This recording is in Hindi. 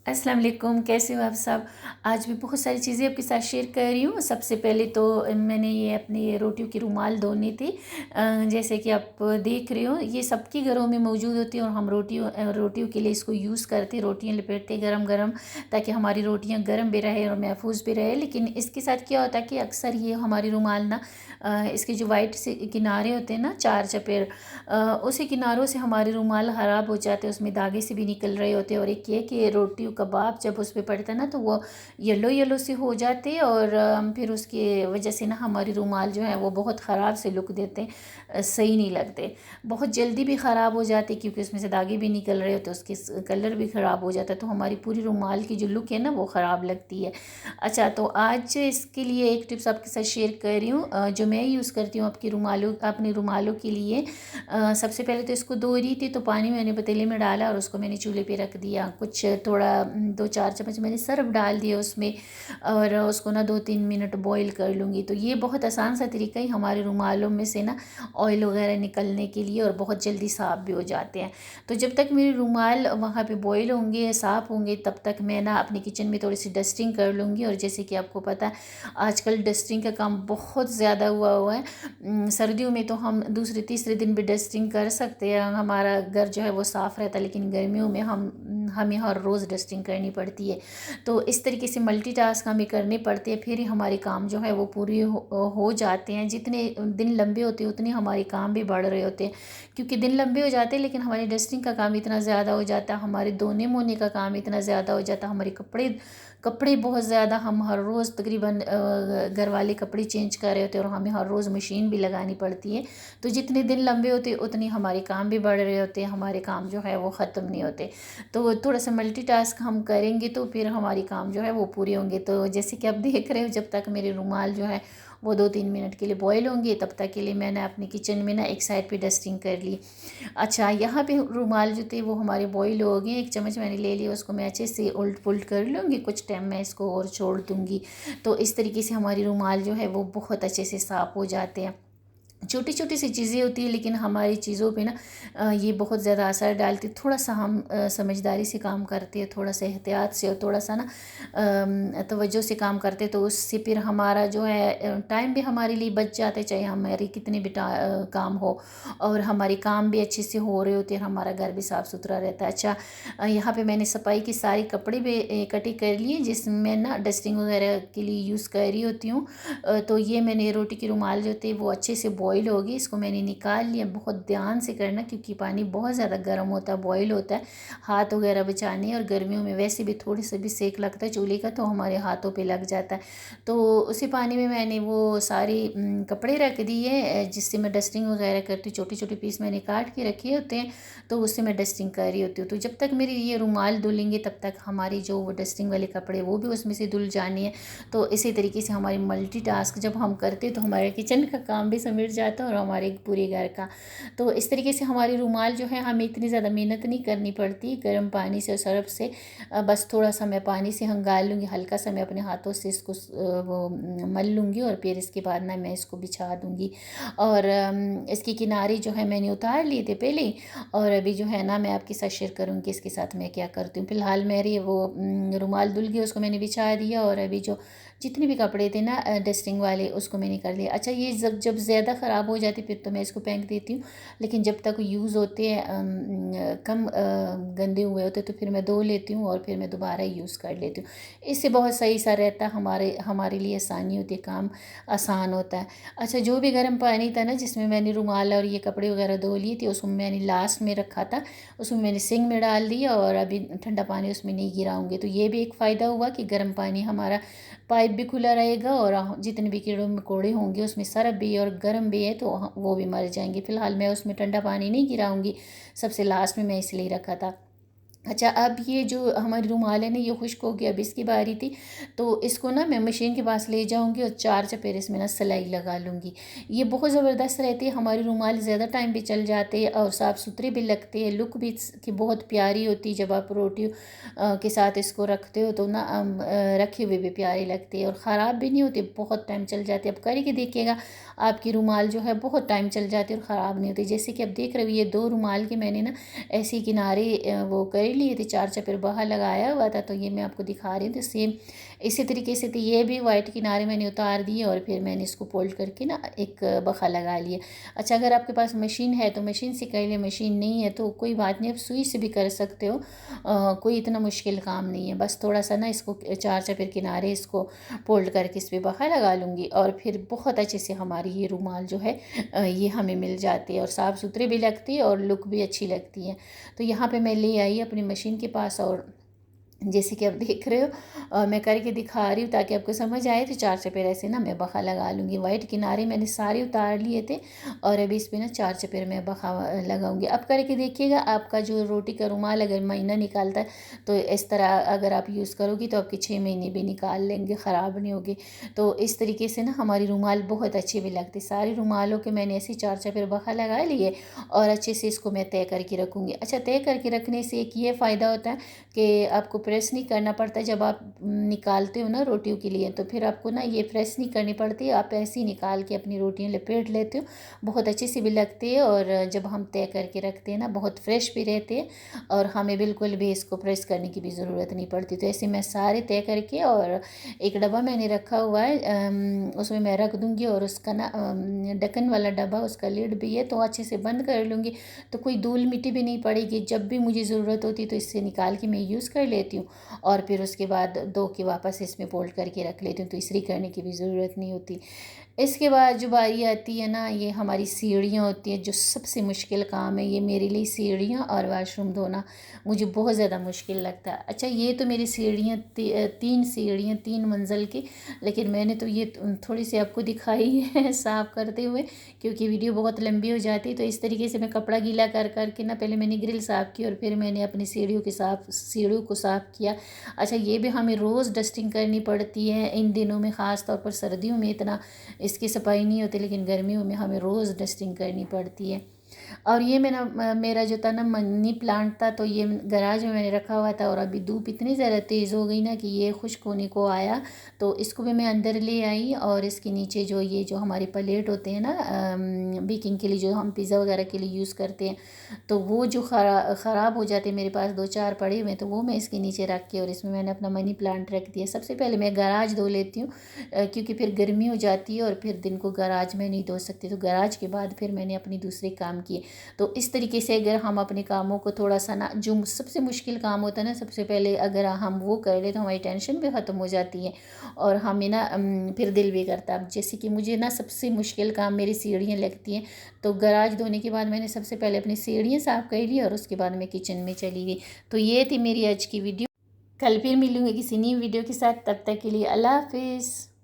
अस्सलाम वालेकुम, कैसे हो आप सब। आज भी बहुत सारी चीज़ें आपके साथ शेयर कर रही हूँ। सबसे पहले तो मैंने ये अपनी रोटियों की रुमाल धोनी थी। जैसे कि आप देख रहे हो, ये सबके घरों में मौजूद होती है और हम रोटियों के लिए इसको यूज़ करते, रोटियां लपेटते गरम गरम, ताकि हमारी रोटियां गरम भी रहे और महफूज भी रहे। लेकिन इसके साथ क्या होता है कि अक्सर ये हमारी रुमाल ना, इसके जो वाइट से किनारे होते हैं ना, चार चपेर, उसी किनारों से हमारे रुमाल ख़राब हो जाते हैं, उसमें धागे से भी निकल रहे होते हैं। और एक ये कि रोटियों कबाब जब उस पर पड़ता है ना, तो वो येलो येलो से हो जाते हैं। और फिर उसकी वजह से ना हमारी रुमाल जो है वो बहुत ख़राब से लुक देते हैं, सही नहीं लगते। बहुत जल्दी भी ख़राब हो जाते क्योंकि उसमें से धागे भी निकल रहे होते, उसके कलर भी ख़राब हो जाता है, तो हमारी पूरी रुमाल की जो लुक है ना वो ख़राब लगती है। अच्छा, तो आज इसके लिए एक टिप्स आपके साथ शेयर कर रही हूँ, जो मैं यूज़ करती हूँ अपने रुमालों के लिए। सबसे पहले तो इसको धो रही थी, तो पानी मैंने पतीले में डाला और उसको मैंने चूल्हे पे रख दिया। कुछ थोड़ा 2-4 चम्मच मैंने सर्फ डाल दिया उसमें, और उसको ना 2-3 मिनट बॉईल कर लूँगी। तो ये बहुत आसान सा तरीका ही हमारे रुमालों में से ना ऑयल वगैरह निकलने के लिए, और बहुत जल्दी साफ़ भी हो जाते हैं। तो जब तक मेरे रुमाल वहाँ पे बॉईल होंगे, साफ़ होंगे, तब तक मैं ना अपने किचन में थोड़ी सी डस्टिंग कर लूँगी। और जैसे कि आपको पता है, आजकल डस्टिंग का काम बहुत ज़्यादा हुआ हुआ है। सर्दियों में तो हम दूसरे तीसरे दिन भी डस्टिंग कर सकते हैं, हमारा घर जो है वो साफ़ रहता है। लेकिन गर्मियों में हमें हर रोज़ डस्टिंग करनी पड़ती है। तो इस तरीके से मल्टीटास्क हमें करने पड़ते हैं, फिर ही हमारे काम जो है वो पूरे हो जाते हैं। जितने दिन लंबे होते हैं उतने हमारे काम भी बढ़ रहे होते हैं, क्योंकि दिन लंबे हो जाते हैं लेकिन हमारी डस्टिंग का काम इतना ज़्यादा हो जाता है, हमारे धोने मोने का काम इतना ज़्यादा हो जाता है, हमारे कपड़े कपड़े बहुत ज़्यादा, हम हर रोज़ तकरीबन घर वाले कपड़े चेंज कर रहे होते हैं, और हमें हर रोज़ मशीन भी लगानी पड़ती है। तो जितने दिन लंबे होते उतने हमारे काम भी बढ़ रहे होते हैं, हमारे काम जो है वो ख़त्म नहीं होते। तो थोड़ा सा मल्टीटास्क हम करेंगे तो फिर हमारे काम जो है वो पूरे होंगे। तो जैसे कि आप देख रहे हो, जब तक मेरे रुमाल जो है वो 2-3 मिनट के लिए बॉयल होंगे, तब तक के लिए मैंने अपने किचन में ना एक साइड पे डस्टिंग कर ली। अच्छा, यहाँ पे रुमाल जो थे वो हमारे बॉईल हो गए। एक चम्मच मैंने ले लिया, उसको मैं अच्छे से उल्ट पुल्ट कर लूँगी, कुछ टाइम मैं इसको और छोड़ दूँगी। तो इस तरीके से हमारी रुमाल जो है वो बहुत अच्छे से साफ़ हो जाते हैं। छोटी छोटी सी चीज़ें होती है, लेकिन हमारी चीज़ों पे ना ये बहुत ज़्यादा असर डालती है। थोड़ा सा हम समझदारी से काम करते हैं, थोड़ा सा एहतियात से, और थोड़ा सा ना तवज्जो से काम करते हैं, तो उससे फिर हमारा जो है टाइम भी हमारे लिए बच जाता है, चाहे हमारे कितने भी काम हो, और हमारे काम भी अच्छे से हो रहे होते हैं, हमारा घर भी साफ़ सुथरा रहता है। अच्छा, यहाँ पे मैंने सफाई की सारी कपड़े भी इकट्ठे कर लिए, जिसमें ना डस्टिंग वगैरह के लिए यूज़ कर रही होती हूँ। तो ये मैंने रोटी की रुमाल जो थे वो अच्छे से बॉईल होगी, इसको मैंने निकाल लिया। बहुत ध्यान से करना, क्योंकि पानी बहुत ज़्यादा गर्म होता है, बॉईल होता है, हाथ वगैरह बचाने। और गर्मियों में वैसे भी थोड़ी सा भी सेक लगता है चूल्हे का, तो हमारे हाथों पे लग जाता है। तो उसी पानी में मैंने वो सारे कपड़े रख दिए, जिससे मैं डस्टिंग वगैरह करती हूँ। छोटे छोटे पीस मैंने काट के रखे होते हैं, तो उससे मैं डस्टिंग कर रही होती हूँ। तो जब तक मेरी ये रुमाल धुलेंगे, तब तक हमारी जो वो डस्टिंग वाले कपड़े वो भी उसमें से धुल जानी है। तो इसी तरीके से हमारी मल्टीटास्क जब हम करते हैं, तो हमारे किचन का काम भी समेट जाता है और हमारे पूरे घर का। तो इस तरीके से हमारी रुमाल जो है, हमें इतनी ज़्यादा मेहनत नहीं करनी पड़ती गर्म पानी से और सर्फ से। बस थोड़ा सा मैं पानी से हंगाल लूँगी, हल्का सा मैं अपने हाथों से इसको वो मल लूँगी, और फिर इसके बाद ना मैं इसको बिछा दूँगी। और इसके किनारे जो है मैंने उतार लिए थे पहले ही, और अभी जो है ना मैं आपके साथ शेयर करूँगी इसके साथ मैं क्या करती हूँ। फिलहाल मेरी वो रुमाल धुल गई, उसको मैंने बिछा दिया, और अभी जो जितने भी कपड़े थे ना डस्टिंग वाले, उसको मैंने कर लिया। अच्छा, ये जब जब ज़्यादा ख़राब हो जाती फिर तो मैं इसको फेंक देती हूँ, लेकिन जब तक यूज़ होते हैं कम गंदे हुए होते, तो फिर मैं धो लेती हूँ और फिर मैं दोबारा यूज़ कर लेती हूँ। इससे बहुत सही सा रहता है, हमारे हमारे लिए आसानी होती है, काम आसान होता है। अच्छा, जो भी गर्म पानी था ना जिसमें मैंने रुमाल और ये कपड़े वगैरह धो लिए थे, उसमें मैंने लास्ट में रखा था, उसमें मैंने सिंक में डाल दिया, और अभी ठंडा पानी उसमें नहीं गिराऊंगी। तो ये भी एक फ़ायदा हुआ कि गर्म पानी हमारा पाइप भी खुला रहेगा, और जितने भी कीड़े मकोड़े होंगे उसमें सर्फ भी है और गर्म भी है, तो वो भी मर जाएंगे। फिलहाल मैं उसमें ठंडा पानी नहीं गिराऊंगी, सबसे लास्ट में मैं इसलिए रखा था। अच्छा, अब ये जो हमारी रुमाल है ना, ये खुश्क हो गया, अब इसकी बारी थी। तो इसको ना मैं मशीन के पास ले जाऊंगी और 4 चपेर इसमें ना सिलाई लगा लूँगी। ये बहुत ज़बरदस्त रहती है, हमारी रुमाल ज़्यादा टाइम भी चल जाते हैं और साफ़ सुथरे भी लगते हैं, लुक भी इसकी बहुत प्यारी होती है। जब आप रोटी के साथ इसको रखते हो, तो ना रखे हुए भी प्यारे लगते हैं, और ख़राब भी नहीं होते, बहुत टाइम चल जाते हैं। अब करके देखिएगा, आपकी रुमाल जो है बहुत टाइम चल जाती है और ख़राब नहीं होती। जैसे कि आप देख रहे हो, ये 2 रुमाल के मैंने ना ऐसे किनारे वो करे कर लिए थे, 4 चपेर बहा लगाया हुआ था, तो ये मैं आपको दिखा रही हूँ। तो सेम इसी तरीके से तो ये भी वाइट किनारे मैंने उतार दिए और फिर मैंने इसको फोल्ड करके ना एक बखा लगा लिया। अच्छा, अगर आपके पास मशीन है तो मशीन से कर लिया, मशीन नहीं है तो कोई बात नहीं, आप सुई से भी कर सकते हो। कोई इतना मुश्किल काम नहीं है। बस थोड़ा सा ना इसको 4 चपेर किनारे इसको फोल्ड करके इस पर बखा लगा लूँगी और फिर बहुत अच्छे से हमारी ये रुमाल जो है ये हमें मिल जाती है और साफ़ सुथरे भी लगती है और लुक भी अच्छी लगती है। तो यहाँ पे मैं ले आई अपनी मशीन के पास और जैसे कि आप देख रहे हो मैं करके दिखा रही हूँ ताकि आपको समझ आए। तो 4 चपेर ऐसे ना मैं बखा लगा लूँगी। वाइट किनारे मैंने सारे उतार लिए थे और अभी इस पे ना 4 चपेर मैं बखा लगाऊंगी। अब करके देखिएगा, आपका जो रोटी का रुमाल अगर महीना निकालता है तो इस तरह अगर आप यूज़ करोगी तो आपके 6 महीने भी निकाल लेंगे, ख़राब नहीं होगी। तो इस तरीके से ना हमारी रुमाल बहुत अच्छी भी लगती। सारी रुमालों के मैंने ऐसे 4 चपेर बखा लगा लिए और अच्छे से इसको मैं तय करके रखूँगी। अच्छा, तय करके रखने से एक ये फ़ायदा होता है कि आपको प्रेस नहीं करना पड़ता। जब आप निकालते हो ना रोटियों के लिए तो फिर आपको ना ये प्रेस नहीं करनी पड़ती, आप ऐसे ही निकाल के अपनी रोटियां लपेट लेते हो, बहुत अच्छी सी भी लगती है। और जब हम तय करके रखते हैं ना बहुत फ्रेश भी रहते हैं और हमें बिल्कुल भी इसको प्रेस करने की भी ज़रूरत नहीं पड़ती। तो ऐसे मैं सारे तय करके और एक डब्बा मैंने रखा हुआ है, उसमें मैं रख दूँगी और उसका ना ढक्कन वाला डब्बा, उसका लिड भी है तो अच्छे से बंद कर लूँगी, तो कोई धूल मिट्टी भी नहीं पड़ेगी। जब भी मुझे ज़रूरत होती है तो इससे निकाल के मैं यूज़ कर लेती हूँ और फिर उसके बाद धो के वापस इसमें फोल्ड करके रख लेती हूँ, तो इस्त्री करने की भी ज़रूरत नहीं होती। इसके बाद जो बारी आती है ना, ये हमारी सीढ़ियाँ होती हैं, जो सबसे मुश्किल काम है ये मेरे लिए, सीढ़ियाँ और वाशरूम धोना मुझे बहुत ज़्यादा मुश्किल लगता है। अच्छा, ये तो मेरी सीढ़ियाँ 3 सीढ़ियाँ 3 मंजिल की, लेकिन मैंने तो ये थोड़ी सी आपको दिखाई है साफ़ करते हुए, क्योंकि वीडियो बहुत लंबी हो जाती। तो इस तरीके से मैं कपड़ा गीला कर करके ना पहले मैंने ग्रिल साफ़ की और फिर मैंने अपनी सीढ़ियों को साफ़ किया। अच्छा, ये भी हमें रोज़ डस्टिंग करनी पड़ती है इन दिनों में, ख़ास तौर पर सर्दियों में इतना इसकी सफाई नहीं होती, लेकिन गर्मियों में हमें रोज़ डस्टिंग करनी पड़ती है। और ये मेरा जो था ना मनी प्लांट था, तो ये गराज में मैंने रखा हुआ था और अभी धूप इतनी ज़्यादा तेज़ हो गई ना कि ये खुश्क होने को आया, तो इसको भी मैं अंदर ले आई और इसके नीचे जो ये जो हमारे प्लेट होते हैं ना बेकिंग के लिए, जो हम पिज़्ज़ा वगैरह के लिए यूज़ करते हैं, तो वो जो ख़राब हो जाते हैं, मेरे पास 2-4 पड़े हुए, तो वो मैं इसके नीचे रख के और इसमें मैंने अपना मनी प्लांट रख दिया। सबसे पहले मैं गराज धो लेती हूँ क्योंकि फिर गर्मी हो जाती है और फिर दिन को गराज में नहीं धो सकती, तो गराज के बाद फिर मैंने अपनी दूसरे काम किए। तो इस तरीके से अगर हम अपने कामों को थोड़ा सा ना, जो सबसे मुश्किल काम होता है ना, सबसे पहले अगर हम वो कर ले तो हमारी टेंशन भी ख़त्म हो जाती है और हमें ना फिर दिल भी करता है। अब जैसे कि मुझे ना सबसे मुश्किल काम मेरी सीढ़ियाँ लगती हैं, तो गराज धोने के बाद मैंने सबसे पहले अपनी सीढ़ियाँ साफ़ कर ली और उसके बाद मैं किचन में चली गई। तो ये थी मेरी आज की वीडियो। कल फिर मिलूँगी किसी नई वीडियो के साथ, तब तक के लिए अल्लाह हाफिज़।